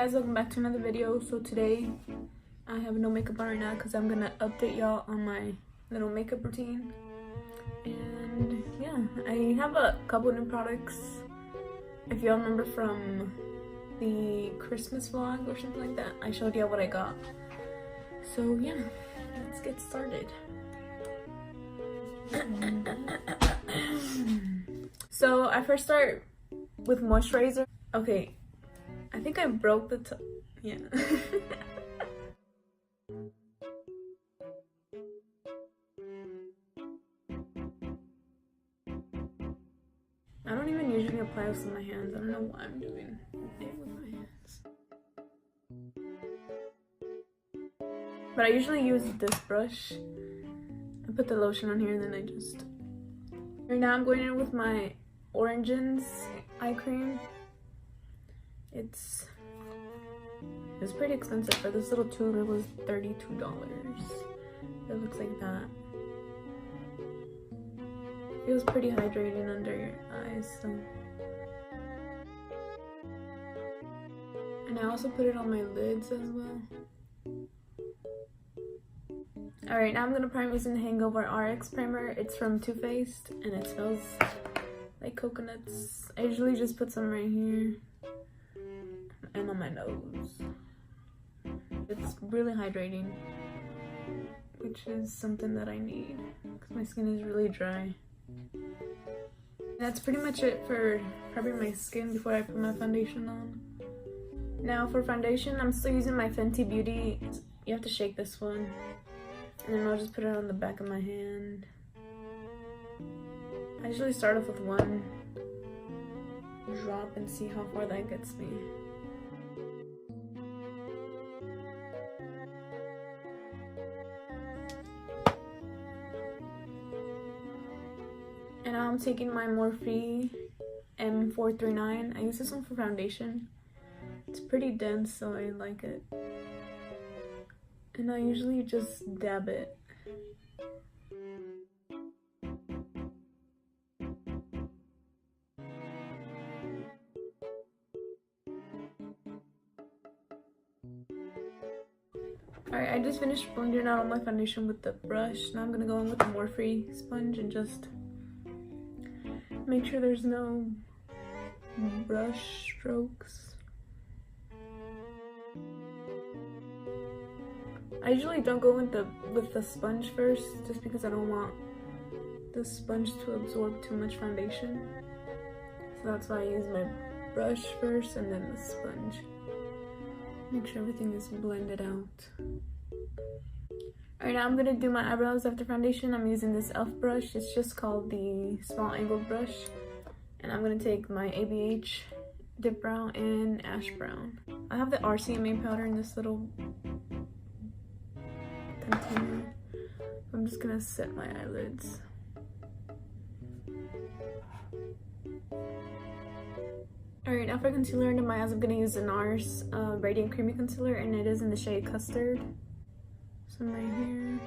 guys, welcome back to another video. So today I have no makeup on right now because I'm gonna update y'all on my little makeup routine. And yeah, I have a couple new products. If y'all remember from the Christmas vlog or something like that, I showed y'all what I got. So yeah, let's get started. So I first start with moisturizer. Okay, I think I broke the yeah. I don't even usually apply this with my hands. I don't know why I'm doing it with my hands. But I usually use this brush. I put the lotion on here and then I just... Right now I'm going in with my Origins eye cream. It's pretty expensive. For this little tube it was $32. It looks like that. Feels pretty hydrating under your eyes, so. And I also put it on my lids as well. Alright, now I'm gonna prime using the Hangover RX primer. It's from Too Faced and it smells like coconuts. I usually just put some right here and on my nose. It's really hydrating, which is something that I need because my skin is really dry. That's pretty much it for prepping my skin before I put my foundation on. Now for foundation, I'm still using my Fenty Beauty. You have to shake this one. And then I'll just put it on the back of my hand. I usually start off with one drop and see how far that gets me. And now I'm taking my Morphe M439. I use this one for foundation. It's pretty dense, so I like it. And I usually just dab it. Alright, I just finished blending out all my foundation with the brush. Now I'm gonna go in with the Morphe sponge and just make sure there's no brush strokes. I usually don't go with the sponge first, just because I don't want the sponge to absorb too much foundation. So that's why I use my brush first and then the sponge. Make sure everything is blended out. Alright, now I'm gonna do my eyebrows after foundation. I'm using this e.l.f. brush. It's just called the small angled brush. And I'm gonna take my ABH dip brown and ash brown. I have the RCMA powder in this little container. I'm just gonna set my eyelids. Alright, now for concealer under my eyes, I'm gonna use the NARS Radiant Creamy Concealer, and it is in the shade Custard. Some right here.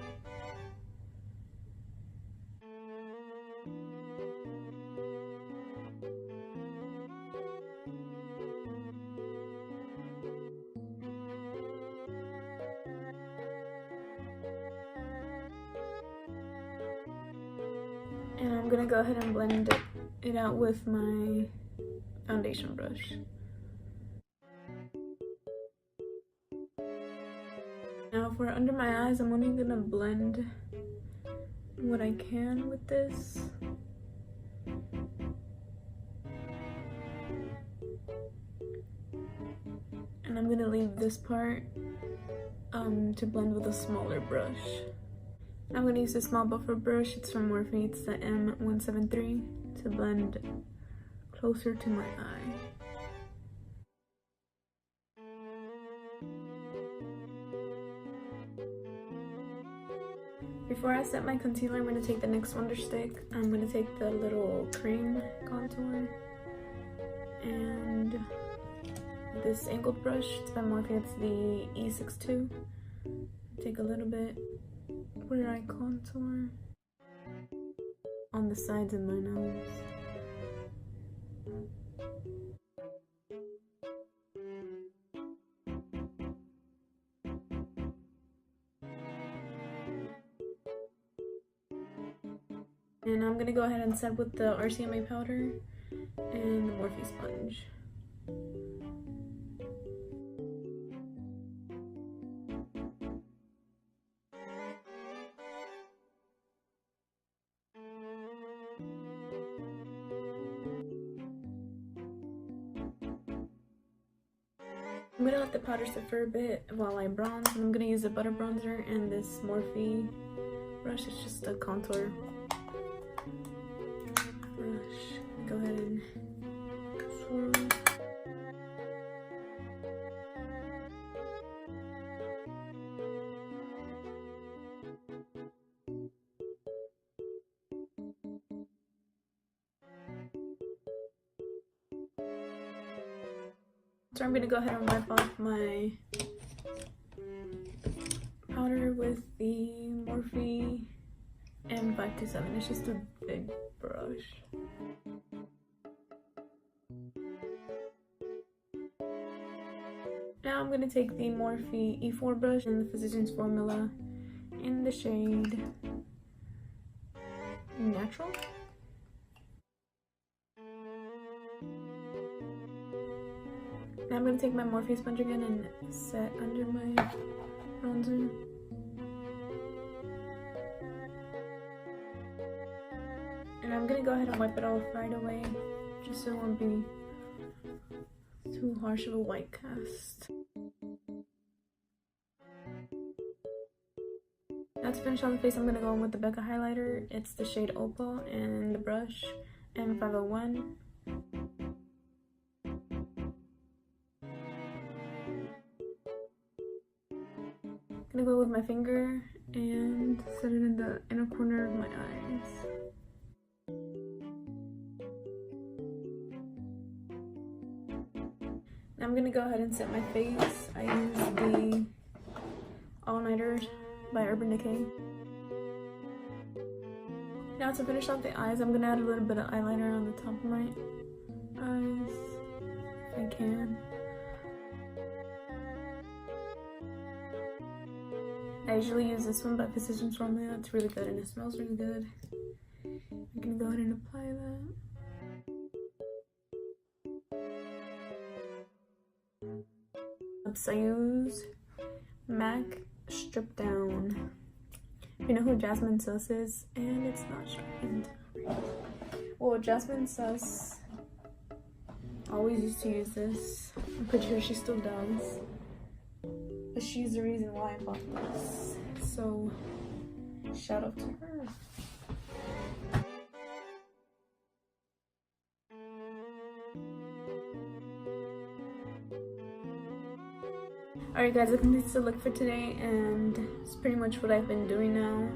And I'm gonna go ahead and blend it out with my foundation brush. Now for under my eyes, I'm only gonna blend what I can with this. And I'm gonna leave this part to blend with a smaller brush. I'm going to use a small buffer brush. It's from Morphe. It's the M173 to blend closer to my eye. Before I set my concealer, I'm going to take the NYX Wonder Stick. I'm going to take the little cream contour and this angled brush. It's by Morphe. It's the E62. Take a little bit where I contour on the sides of my nose. And I'm gonna go ahead and set with the RCMA powder and the Morphe sponge. I'm gonna let the powder sit for a bit while I bronze, and I'm gonna use a butter bronzer and this Morphe brush. It's just a contour brush. Go ahead and swirl. So I'm gonna go ahead and wipe off my powder with the Morphe M527. It's just a big brush. Now I'm gonna take the Morphe E4 brush and the Physicians Formula in the shade Natural. Now I'm going to take my Morphe sponge again and set under my bronzer. And I'm going to go ahead and wipe it off right away, just so it won't be too harsh of a white cast. Now to finish off the face, I'm going to go in with the Becca highlighter. It's the shade Opal and the brush M501. I'm gonna go with my finger and set it in the inner corner of my eyes. Now I'm gonna go ahead and set my face. I use the All Nighter by Urban Decay. Now to finish off the eyes, I'm gonna add a little bit of eyeliner on the top of my eyes, if I can. I usually use this one by Physicians Formula. It's really good and it smells really good. I'm gonna go ahead and apply that. I use MAC Strip Down. You know who Jasmine Suss is? And it's not stripped. Well, Jasmine Suss always used to use this. I'm pretty sure she still does. But she's the reason why I bought this. So, shout out to her. Alright guys, that completes the look for today, and it's pretty much what I've been doing now.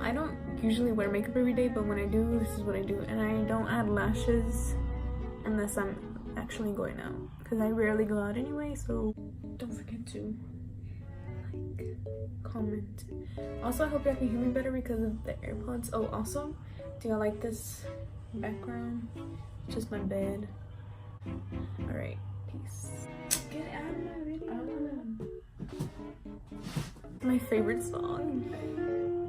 I don't usually wear makeup every day, but when I do, this is what I do. And I don't add lashes unless I'm actually going out, because I rarely go out anyway, so don't forget to like, comment. Also, I hope y'all can hear me better because of the AirPods. Oh, also, do y'all like this background? Just my bed. Alright, peace. Get out of my video. My favorite song.